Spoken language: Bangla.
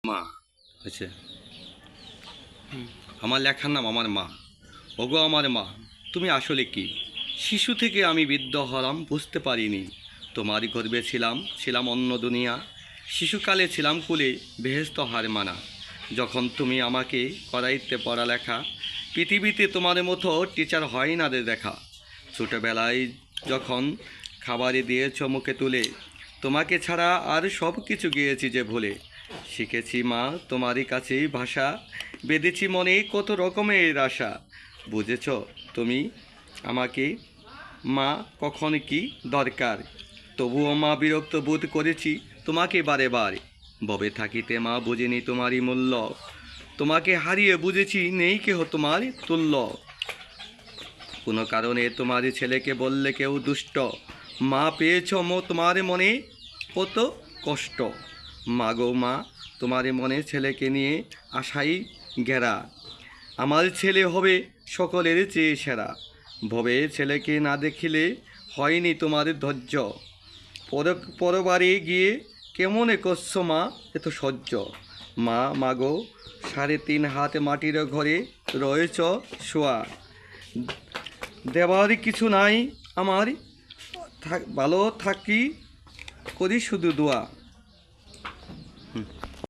মা হয়েছে আমার লেখার নাম আমার মা। ওগো আমার মা, তুমি আসলে কি? শিশু থেকে আমি বৃদ্ধ হলাম বুঝতে পারিনি। তোমারই গর্বে ছিলাম অন্য দুনিয়া। শিশুকালে ছিলাম কুলে বেহেস্ত হার মানা। যখন তুমি আমাকে করাইতে পড়ালেখা, পৃথিবীতে তোমার মতো টিচার হয় না রে দেখা। ছোটোবেলায় যখন খাবারে দিয়েছ মুখে তুলে, তোমাকে ছাড়া আর সব কিছু গিয়েছি যে ভুলে। শিখেছি মা তোমারই কাছেই ভাষা, বেঁধেছি মনে কত রকমের আশা। বুঝেছ তুমি আমাকে মা কখন কি দরকার, তবুও মা বিরক্ত বোধ করেছি তোমাকে বারে বারে। ববে থাকিতে মা বুঝিনি তোমারই মূল্য, তোমাকে হারিয়ে বুঝেছি নেই কেহ তোমার তুল্য। কোনো কারণে তোমার ছেলেকে বললে কেউ দুষ্ট, মা পেয়েছ তোমার মনে কত কষ্ট। মা গো মা, তোমার মনে ছেলেকে নিয়ে আশাই ঘেরা। আমার ছেলে হবে সকলের চেয়ে সেরা। ভবে ছেলেকে না দেখিলে হয়নি তোমার ধৈর্য। পরবারে গিয়ে কেমনে করছ মা এত সহ্য। মা মাগো, 3.5 হাত মাটির ঘরে রয়েছ শোয়া। দেওয়ার কিছু নাই আমার, ভালো থাকি করি শুধু দোয়া।